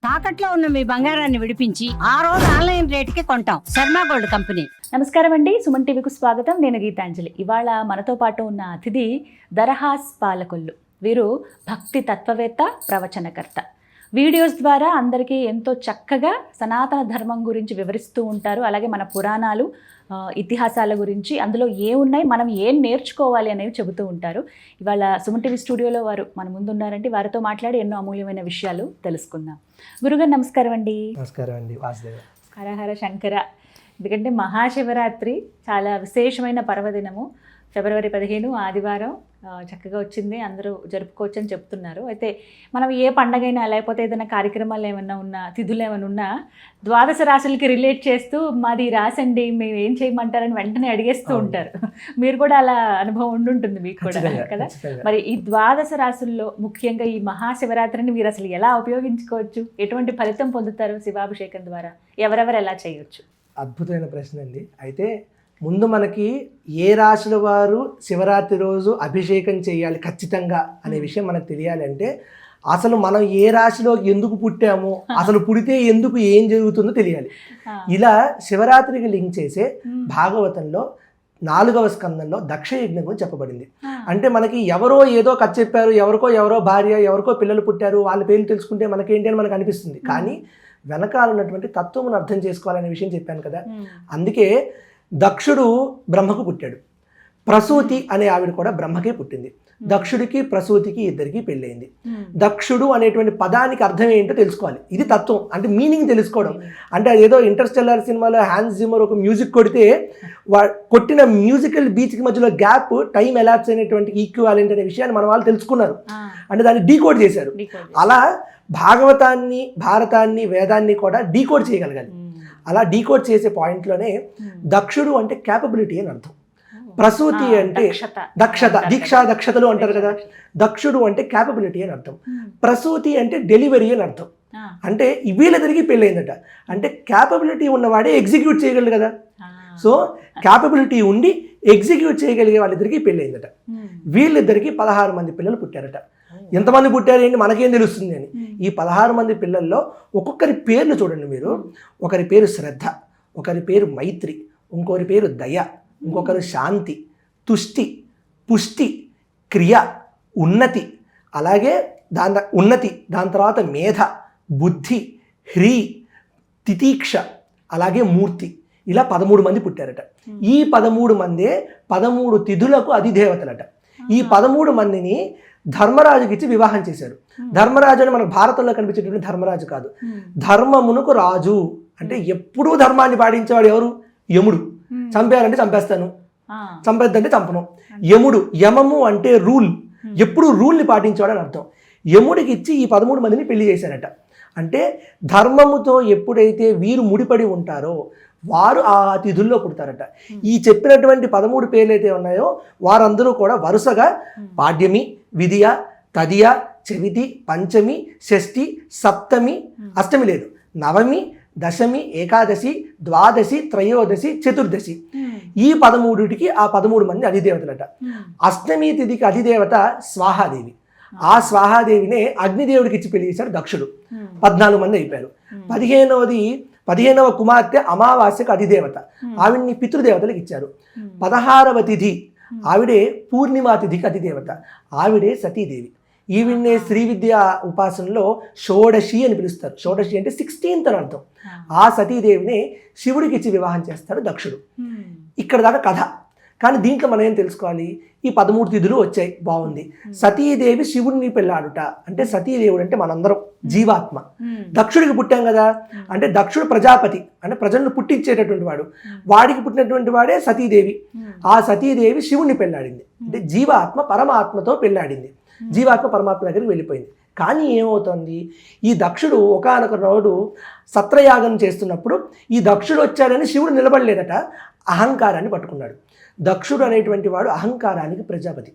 తాకట్లో ఉన్న మీ బంగారాన్ని విడిపించి ఆ రోజు ఆన్లైన్ రేటుకి కొంటాం. Sharma gold company. నమస్కారం అండి, సుమన్ టీవీకి స్వాగతం. నేను గీతాంజలి. ఇవాళ మనతో పాటు ఉన్న అతిథి దరహాస్ పాలకొల్లు. వీరు భక్తి తత్వవేత్త, ప్రవచనకర్త. వీడియోస్ ద్వారా అందరికీ ఎంతో చక్కగా సనాతన ధర్మం గురించి వివరిస్తూ ఉంటారు. అలాగే మన పురాణాలు, ఇతిహాసాల గురించి, అందులో ఏమున్నాయి, మనం ఏం నేర్చుకోవాలి అనేవి చెబుతూ ఉంటారు. ఇవాళ సుమన్ టీవీ స్టూడియోలో వారు మన ముందు ఉన్నారంటే వారితో మాట్లాడి ఎన్నో అమూల్యమైన విషయాలు తెలుసుకుందాం. గురుగారు నమస్కారం అండి. నమస్కారం అండి. వాసుదేవ. హరహర శంకర. ఎందుకంటే మహాశివరాత్రి చాలా విశేషమైన పర్వదినము. ఫిబ్రవరి 15 ఆదివారం చక్కగా వచ్చింది, అందరూ జరుపుకోవచ్చు అని చెప్తున్నారు. అయితే మనం ఏ పండగైనా లేకపోతే ఏదైనా కార్యక్రమాలు ఏమన్నా ఉన్నా, తిథులు ఏమైనా ఉన్నా ద్వాదశ రాశులకి రిలేట్ చేస్తూ మాది రాసండి, మేము ఏం చేయమంటారని వెంటనే అడిగేస్తూ ఉంటారు. మీరు కూడా అలా అనుభవం ఉండుంటుంది మీకు కూడా కదా. మరి ఈ ద్వాదశ రాశుల్లో ముఖ్యంగా ఈ మహాశివరాత్రిని మీరు అసలు ఎలా ఉపయోగించుకోవచ్చు, ఎటువంటి ఫలితం పొందుతారు శివాభిషేకం ద్వారా, ఎవరెవరు ఎలా చేయొచ్చు? అద్భుతమైన ప్రశ్న అండి. అయితే ముందు మనకి ఏ రాశుల వారు శివరాత్రి రోజు అభిషేకం చేయాలి ఖచ్చితంగా అనే విషయం మనకు తెలియాలి. అంటే అసలు మనం ఏ రాశిలో ఎందుకు పుట్టామో, అసలు పుడితే ఎందుకు ఏం జరుగుతుందో తెలియాలి. ఇలా శివరాత్రికి లింక్ చేసే భాగవతంలో 4వ స్కందంలో దక్ష యజ్ఞం గురించి చెప్పబడింది. అంటే మనకి ఎవరో ఏదో కథ చెప్పారు, ఎవరో భార్య, ఎవరికో పిల్లలు పుట్టారు, వాళ్ళ పేర్లు తెలుసుకుంటే మనకేంటి అని మనకు అనిపిస్తుంది. కానీ వెనకాల ఉన్నటువంటి తత్వమును అర్థం చేసుకోవాలనే విషయం చెప్పాను కదా. అందుకే దక్షుడు బ్రహ్మకు పుట్టాడు, ప్రసూతి అనే ఆవిడ కూడా బ్రహ్మకే పుట్టింది. దక్షుడికి ప్రసూతికి ఇద్దరికి పెళ్ళయింది. దక్షుడు అనేటువంటి పదానికి అర్థం ఏంటో తెలుసుకోవాలి. ఇది తత్వం, అంటే మీనింగ్ తెలుసుకోవడం. అంటే అదేదో ఇంటర్స్టెల్లార్ సినిమాలో హ్యాన్స్ జిమ్మర్ ఒక మ్యూజిక్ కొడితే కొట్టిన మ్యూజికల్ బీచ్కి మధ్యలో గ్యాప్ టైం ఎలాప్స్ అనేటువంటి ఈక్వాలెంట్ అనే విషయాన్ని మన వాళ్ళు తెలుసుకున్నారు, అంటే దాన్ని డీకోడ్ చేశారు. అలా భాగవతాన్ని, భారతాన్ని, వేదాన్ని కూడా డీకోడ్ చేయగలగాలి. అలా డీకోడ్ చేసే పాయింట్లోనే దక్షుడు అంటే క్యాపబిలిటీ అని అర్థం, ప్రసూతి అంటే దక్షత, దక్షతలు అంటారు కదా. దక్షుడు అంటే క్యాపబిలిటీ అని అర్థం, ప్రసూతి అంటే డెలివరీ అని అర్థం. అంటే వీళ్ళిద్దరికి పెళ్ళయిందట. అంటే క్యాపబిలిటీ ఉన్నవాడే ఎగ్జిక్యూట్ చేయగలడు కదా. సో క్యాపబిలిటీ ఉండి ఎగ్జిక్యూట్ చేయగలిగే వాళ్ళిద్దరికి పెళ్ళయిందట. వీళ్ళిద్దరికి 16 మంది పిల్లలు పుట్టారట. ఎంతమంది పుట్టారు ఏంటి మనకేం తెలుస్తుంది అని. ఈ 16 మంది పిల్లల్లో ఒక్కొక్కరి పేర్లు చూడండి మీరు. ఒకరి పేరు శ్రద్ధ, ఒకరి పేరు మైత్రి, ఇంకొకరి పేరు దయ, ఇంకొకరు శాంతి, తుష్టి, పుష్టి, క్రియ, ఉన్నతి, అలాగే దాని తర్వాత మేధ, బుద్ధి, హ్రీ, తితీక్ష, అలాగే మూర్తి. ఇలా 13 మంది పుట్టారట. ఈ 13 మందే 13 తిథులకు అధిదేవతలట. ఈ 13 మందిని ధర్మరాజుకి ఇచ్చి వివాహం చేశారు. ధర్మరాజు అని మనకు భారతంలో కనిపించేటువంటి ధర్మరాజు కాదు, ధర్మమునకు రాజు. అంటే ఎప్పుడూ ధర్మాన్ని పాటించేవాడు ఎవరు? యముడు. చంపేయాలంటే చంపేస్తాను, చంపేద్దంటే చంపను. యముడు, యమము అంటే రూల్, ఎప్పుడు రూల్ని పాటించేవాడు అని అర్థం. యముడికి ఇచ్చి ఈ 13 మందిని పెళ్లి చేశారట. అంటే ధర్మముతో ఎప్పుడైతే వీరు ముడిపడి ఉంటారో వారు ఆ తిథుల్లో పుడతారట. ఈ చెప్పినటువంటి 13 పేర్లు అయితే ఉన్నాయో వారందరూ కూడా వరుసగా పాడ్యమి, విధియ, తదియ, చవితి, పంచమి, షష్ఠి, సప్తమి, అష్టమి లేదు, నవమి, దశమి, ఏకాదశి, ద్వాదశి, త్రయోదశి, చతుర్దశి. ఈ 13కి ఆ 13 మంది అధిదేవతలట. అష్టమి తిథికి అధిదేవత స్వాహాదేవి. ఆ స్వాహాదేవినే అగ్నిదేవుడికి ఇచ్చి పెళ్లి చేశాడు దక్షుడు. 14 మంది అయిపోయారు. 15వ కుమార్తె అమావాస్యకు అధిదేవత, ఆవిడ్ని పితృదేవతలకు ఇచ్చారు. 16వ తిథి ఆవిడే పూర్ణిమా తిథికి అధిదేవత, ఆవిడే సతీదేవి. ఈవిడ్నే శ్రీ విద్యా ఉపాసనలో షోడశి అని పిలుస్తారు. షోడశి అంటే 16th అని అర్థం. ఆ సతీదేవినే శివుడికి ఇచ్చి వివాహం చేస్తాడు దక్షుడు. ఇక్కడ దాకా కథ. కానీ దీంట్లో మనం ఏం తెలుసుకోవాలి? ఈ 13 తిథులు వచ్చాయి, బాగుంది. సతీదేవి శివుడిని పెళ్ళాడుట. అంటే సతీదేవుడు అంటే మనందరం జీవాత్మ. దక్షుడికి పుట్టాం కదా, అంటే దక్షుడు ప్రజాపతి, అంటే ప్రజలను పుట్టించేటటువంటి వాడు. వాడికి పుట్టినటువంటి వాడే సతీదేవి. ఆ సతీదేవి శివుడిని పెళ్ళాడింది. అంటే జీవాత్మ పరమాత్మతో పెళ్ళాడింది. జీవాత్మ పరమాత్మ దగ్గరికి వెళ్ళిపోయింది. కానీ ఏమవుతుంది, ఈ దక్షుడు ఒకానొక నాడు సత్రయాగం చేస్తున్నప్పుడు ఈ దక్షుడు వచ్చాడని శివుడు నిలబడలేదట, అహంకారాన్ని పట్టుకున్నాడు. దక్షుడు అనేటువంటి వాడు అహంకారానికి ప్రజాపతి.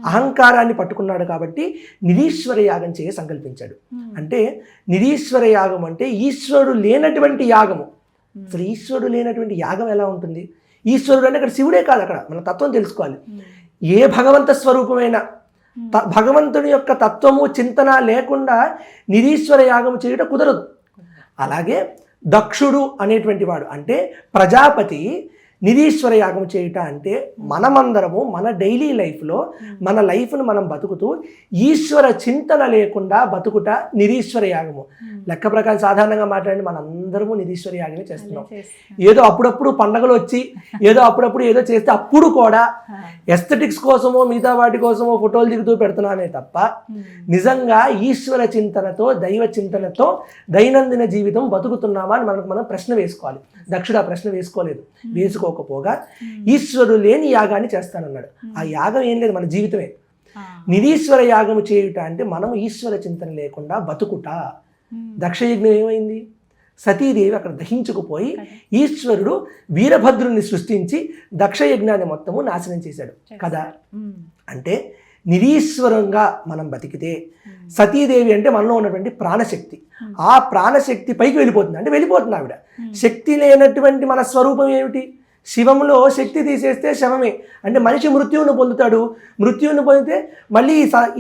అహంకారాన్ని పట్టుకున్నాడు కాబట్టి నిరీశ్వర యాగం చేయ సంకల్పించాడు. అంటే నిరీశ్వర యాగం అంటే ఈశ్వరుడు లేనటువంటి యాగము. అసలు ఈశ్వరుడు లేనటువంటి యాగం ఎలా ఉంటుంది? ఈశ్వరుడు అంటే అక్కడ శివుడే కాదు, అక్కడ మన తత్వం తెలుసుకోవాలి. ఏ భగవంత స్వరూపమైన భగవంతుని యొక్క తత్వము చింతన లేకుండా నిరీశ్వర యాగం చేయడం కుదరదు. అలాగే దక్షుడు అనేటువంటి వాడు అంటే ప్రజాపతి నిరీశ్వర యాగం చేయుట అంటే మనమందరము మన డైలీ లైఫ్లో మన లైఫ్ను మనం బతుకుతూ ఈశ్వర చింతన లేకుండా బతుకుట నిరీశ్వర యాగము. లెక్క ప్రకారం సాధారణంగా మాట్లాడి మనందరము నిరీశ్వర యాగమే చేస్తున్నాం. ఏదో అప్పుడప్పుడు పండగలు వచ్చి ఏదో అప్పుడప్పుడు ఏదో చేస్తే అప్పుడు కూడా ఎస్థెటిక్స్ కోసమో మిగతా వాటి కోసమో ఫోటోలు దిగుతూ పెడుతున్నామే తప్ప నిజంగా ఈశ్వర చింతనతో దైవ చింతనతో దైనందిన జీవితం బతుకుతున్నామా అని మనం ప్రశ్న వేసుకోవాలి. దక్షుడు ఆ ప్రశ్న వేసుకోలేదు. వేసుకోకపోగా ఈశ్వరుడు లేని యాగాన్ని చేస్తానన్నాడు. ఆ యాగం ఏం లేదు, మన జీవితమే. నిరీశ్వర యాగము చేయుట అంటే మనం ఈశ్వర చింతన లేకుండా బతుకుట. దక్షయజ్ఞం ఏమైంది? సతీదేవి అక్కడ దహించుకుపోయి ఈశ్వరుడు వీరభద్రుని సృష్టించి దక్షయజ్ఞాన్ని మొత్తము నాశనం చేశాడు కదా. అంటే నిరీశ్వరంగా మనం బతికితే సతీదేవి అంటే మనలో ఉన్నటువంటి ప్రాణశక్తి, ఆ ప్రాణశక్తి పైకి వెళ్ళిపోతుంది. అంటే వెళ్ళిపోతుంది ఆవిడ. శక్తి లేనటువంటి మన స్వరూపం ఏమిటి? శివంలో శక్తి తీసేస్తే శవమే. అంటే మనిషి మృత్యువును పొందుతాడు. మృత్యువును పొందితే మళ్ళీ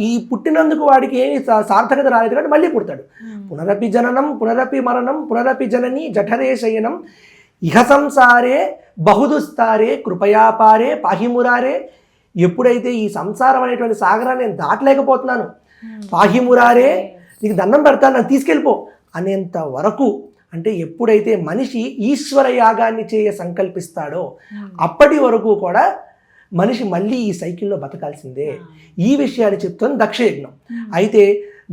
ఈ పుట్టినందుకు వాడికి ఏమి సార్థకత రాలేదు కాబట్టి మళ్ళీ పుడతాడు. పునరపి జననం పునరపి మరణం పునరపి జనని జఠరే శయనం ఇహ సంసారే బహుదుస్తారే కృపయాపారే పాహిమురారే. ఎప్పుడైతే ఈ సంసారం అనేటువంటి సాగరాన్ని నేను దాటలేకపోతున్నాను, పాహిమురారే నీకు దండం పెడతాను నన్ను తీసుకెళ్ళిపో అనేంత వరకు, అంటే ఎప్పుడైతే మనిషి ఈశ్వర యాగాన్ని చేయ సంకల్పిస్తాడో అప్పటి వరకు కూడా మనిషి మళ్ళీ ఈ సైకిల్లో బతకాల్సిందే. ఈ విషయాన్ని చెప్తుంది దక్షయజ్ఞం. అయితే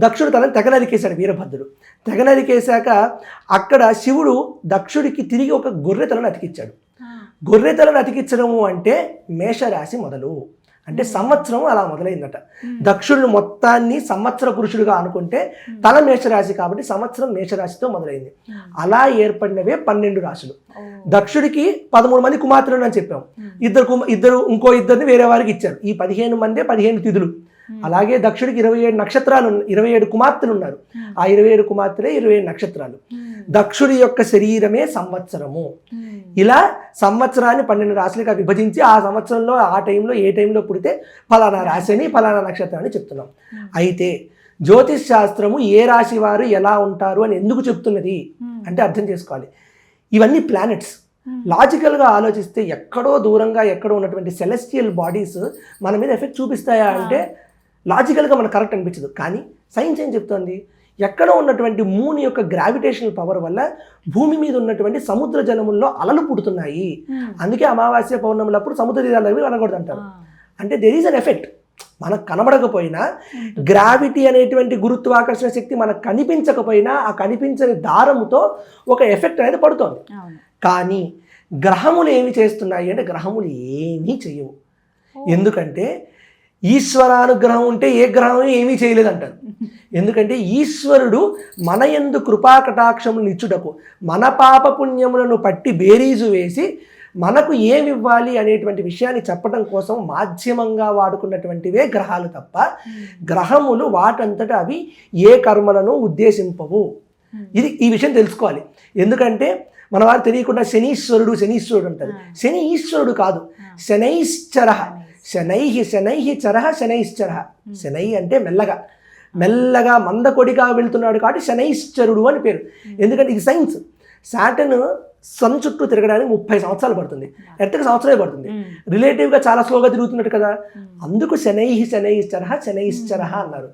దక్షుడు తనని తెగ నరికేశాడు వీరభద్రుడు. తెగ నరికేశాక అక్కడ శివుడు దక్షుడికి తిరిగి ఒక గొర్రెతలను అతికిచ్చాడు. గొర్రెతలను అతికించడము అంటే మేషరాశి మొదలు, అంటే సంవత్సరం అలా మొదలైందట. దక్షుడు మొత్తాన్ని సంవత్సర పురుషుడుగా అనుకుంటే తల మేషరాశి కాబట్టి సంవత్సరం మేషరాశితో మొదలైంది. అలా ఏర్పడినవే 12 రాశులు. దక్షుడికి 13 మంది కుమార్తెలు అని చెప్పాం. ఇద్దరు ఇంకో ఇద్దరిని వేరే వారికి ఇచ్చారు. ఈ 15 మందే 15 తిథులు. అలాగే దక్షుడికి 27 నక్షత్రాలు 27 కుమార్తెలు ఉన్నారు. ఆ 27 కుమార్తెలే 27 నక్షత్రాలు. దక్షుడి యొక్క శరీరమే సంవత్సరము. ఇలా సంవత్సరాన్ని 12 రాశులుగా విభజించి ఆ సంవత్సరంలో ఆ టైంలో ఏ టైంలో పుడితే ఫలానా రాశి అని ఫలానా నక్షత్రాన్ని చెప్తున్నాం. అయితే జ్యోతిష్ శాస్త్రము ఏ రాశి వారు ఎలా ఉంటారు అని ఎందుకు చెప్తున్నది అంటే అర్థం చేసుకోవాలి. ఇవన్నీ ప్లానెట్స్. లాజికల్గా ఆలోచిస్తే ఎక్కడో దూరంగా ఎక్కడో ఉన్నటువంటి సెలెస్టియల్ బాడీస్ మన మీద ఎఫెక్ట్ చూపిస్తాయా అంటే లాజికల్గా మనకు కరెక్ట్ అనిపించదు. కానీ సైన్స్ ఏం చెప్తోంది? ఎక్కడో ఉన్నటువంటి మూన్ యొక్క గ్రావిటేషనల్ పవర్ వల్ల భూమి మీద ఉన్నటువంటి సముద్ర జలముల్లో అలలు పుడుతున్నాయి. అందుకే అమావాస్య పౌర్ణములప్పుడు సముద్ర తీరాలు అవి అనకూడదు అంటారు. అంటే దెర్ ఈజ్ అన్ ఎఫెక్ట్. మనకు కనబడకపోయినా గ్రావిటీ అనేటువంటి గురుత్వాకర్షణ శక్తి మనకు కనిపించకపోయినా ఆ కనిపించని దారముతో ఒక ఎఫెక్ట్ అనేది పడుతోంది. కానీ గ్రహములు ఏమి చేస్తున్నాయి అంటే గ్రహములు ఏమీ చేయవు. ఎందుకంటే ఈశ్వరానుగ్రహం ఉంటే ఏ గ్రహం ఏమీ చేయలేదంటారు. ఎందుకంటే ఈశ్వరుడు మన యందు కృపాకటాక్షములు ఇచ్చుటకు మన పాపపుణ్యములను పట్టి బేరీజు వేసి మనకు ఏమివ్వాలి అనేటువంటి విషయాన్ని చెప్పడం కోసం మాధ్యమంగా వాడుకున్నటువంటివే గ్రహాలు తప్ప గ్రహములు వాటంతట అవి ఏ కర్మలను ఉద్దేశింపవు. ఈ విషయం తెలుసుకోవాలి. ఎందుకంటే మన వారు తెలియకుండా శనీశ్వరుడు అంటారు. శని ఈశ్వరుడు కాదు, శనైశ్చర. శనై చరహ శనైశ్చర. శనై అంటే మెల్లగా మందకొడిగా వెళ్తున్నాడు కాబట్టి శనైశ్చరుడు అని పేరు. ఎందుకంటే ఇది సైన్స్. సాటర్న్ సన్ చుట్టూ తిరగడానికి 30 సంవత్సరాలు పడుతుంది, ఎర్త్కి సంవత్సరమే పడుతుంది. రిలేటివ్గా చాలా స్లోగా తిరుగుతున్నట్టు కదా, అందుకు శనైశ్చర అన్నారు.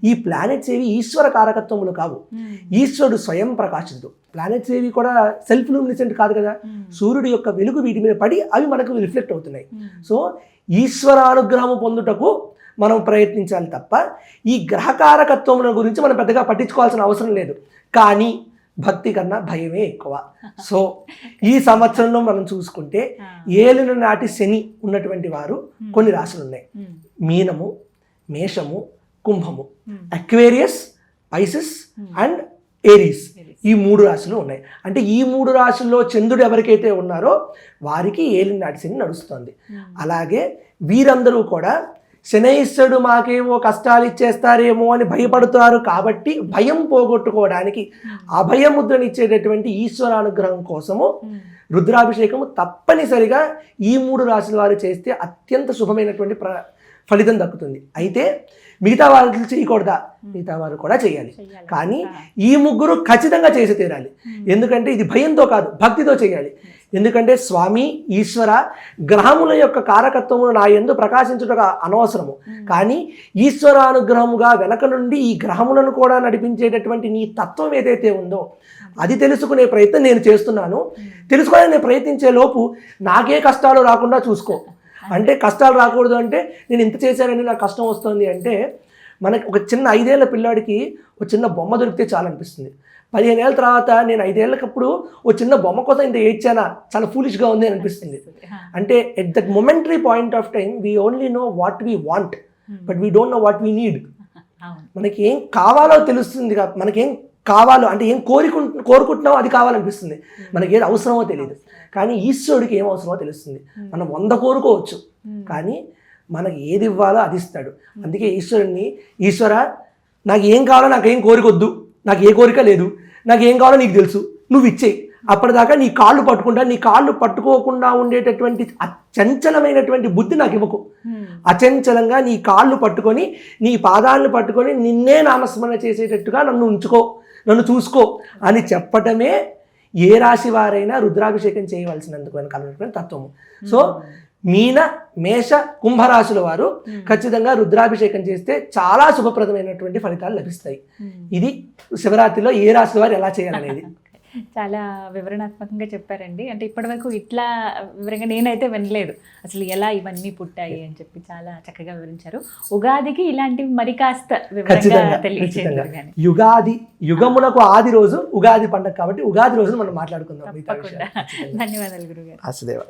ఈ ప్లానెట్స్ ఏవి ఈశ్వర కారకత్వములు కావు, ఈశ్వరుడు స్వయం ప్రకాశించు. ప్లానెట్స్ ఏవి కూడా సెల్ఫ్ లూమినిసెంట్ కాదు కదా, సూర్యుడి యొక్క వెలుగు వీటి మీద పడి అవి మనకు రిఫ్లెక్ట్ అవుతున్నాయి. సో ఈశ్వరానుగ్రహము పొందుటకు మనం ప్రయత్నించాలి తప్ప ఈ గ్రహకారకత్వముల గురించి మనం పెద్దగా పట్టించుకోవాల్సిన అవసరం లేదు. కానీ భక్తి కన్నా భయమే ఎక్కువ. సో ఈ సంవత్సరంలో మనం చూసుకుంటే ఏలిన నాటి శని ఉన్నటువంటి వారు కొన్ని రాశులు ఉన్నాయి. మీనము, మేషము, కుంభము, అక్వేరియస్, పైసెస్ అండ్ ఏరీస్. ఈ 3 రాశులు ఉన్నాయి. అంటే ఈ 3 రాశుల్లో చంద్రుడు ఎవరికైతే ఉన్నారో వారికి ఏలిన నాటి శని నడుస్తుంది. అలాగే వీరందరూ కూడా శనైశ్వరుడు మాకేమో కష్టాలు ఇచ్చేస్తారేమో అని భయపడుతున్నారు కాబట్టి భయం పోగొట్టుకోవడానికి అభయముద్రనిచ్చేటటువంటి ఈశ్వరానుగ్రహం కోసము రుద్రాభిషేకము తప్పనిసరిగా ఈ 3 రాశుల వారు చేస్తే అత్యంత శుభమైనటువంటి ఫలితం దక్కుతుంది. అయితే మిగతా వాళ్ళు చేయకూడదా? మిగతా వారు కూడా చేయాలి. కానీ ఈ ముగ్గురు ఖచ్చితంగా చేసి తీరాలి. ఎందుకంటే ఇది భయంతో కాదు, భక్తితో చేయాలి. ఎందుకంటే స్వామి ఈశ్వర గ్రహముల యొక్క కారకత్వమును నా యందు ప్రకాశించుటగా అనవసరము, కానీ ఈశ్వరానుగ్రహముగా వెనక నుండి ఈ గ్రహములను కూడా నడిపించేటటువంటి నీ తత్వం ఏదైతే ఉందో అది తెలుసుకునే ప్రయత్నం నేను చేస్తున్నాను. తెలుసుకోవాలని నేను ప్రయత్నించే లోపు నాకే కష్టాలు రాకుండా చూసుకో. అంటే కష్టాలు రాకూడదు అంటే నేను ఇంత చేశానని నాకు కష్టం వస్తుంది అంటే, మనకి ఒక చిన్న 5 ఏళ్ల పిల్లాడికి ఒక చిన్న బొమ్మ దొరికితే చాలా అనిపిస్తుంది. 15 ఏళ్ళ తర్వాత నేను 5 ఏళ్ళకప్పుడు ఓ చిన్న బొమ్మ కోసం ఇంత ఏడ్చానా, చాలా ఫూలిష్గా ఉంది అని అనిపిస్తుంది. అంటే at that momentary point of time we only know what we want, but we don't know what we need. మనకి ఏం కావాలో తెలుస్తుంది, మనకేం కావాలో అంటే ఏం కోరుకుంటున్నామో అది కావాలనిపిస్తుంది, మనకి ఏది అవసరమో తెలియదు. కానీ ఈశ్వరుడికి ఏం అవసరమో తెలుస్తుంది. మనం 100 కోరుకోవచ్చు, కానీ మనకి ఏది ఇవ్వాలో అది ఇస్తాడు. అందుకే ఈశ్వరుడిని, ఈశ్వర నాకు ఏం కావాలో నాకేం కోరికొద్దు, నాకు ఏ కోరిక లేదు, నాకు ఏం కావాలో నీకు తెలుసు, నువ్వు ఇచ్చేయి. అప్పటిదాకా నీ కాళ్ళు పట్టుకుంటా, నీ కాళ్ళు పట్టుకోకుండా ఉండేటటువంటి అచంచలమైనటువంటి బుద్ధి నాకు ఇవ్వకు. అచంచలంగా నీ కాళ్ళు పట్టుకొని, నీ పాదాలను పట్టుకొని నిన్నే నామస్మరణ చేసేటట్టుగా నన్ను ఉంచుకో, నన్ను చూసుకో అని చెప్పటమే ఏ రాశి వారైనా రుద్రాభిషేకం చేయవలసినందుకు వెనకాలన్నటువంటి తత్వము. సో మీన, మేష, కుంభరాశుల వారు ఖచ్చితంగా రుద్రాభిషేకం చేస్తే చాలా శుభప్రదమైనటువంటి ఫలితాలు లభిస్తాయి. ఇది శివరాత్రిలో ఏ రాశి వారు ఎలా చేయాలనేది. చాలా వివరణాత్మకంగా చెప్పారండి. అంటే ఇప్పటివరకు ఇట్లా వివరంగా నేనైతే వినలేదు, అసలు ఎలా ఇవన్నీ పుట్టాయి అని చెప్పి చాలా చక్కగా వివరించారు. ఉగాదికి ఇలాంటివి మరి కాస్త వివరంగా తెలియజేయాలి. యుగాది, యుగమునకు ఆది రోజు ఉగాది పండుగ కాబట్టి ఉగాది రోజున మనం మాట్లాడుకుందాం. ధన్యవాదాలు గురుగారు. వాసుదేవ.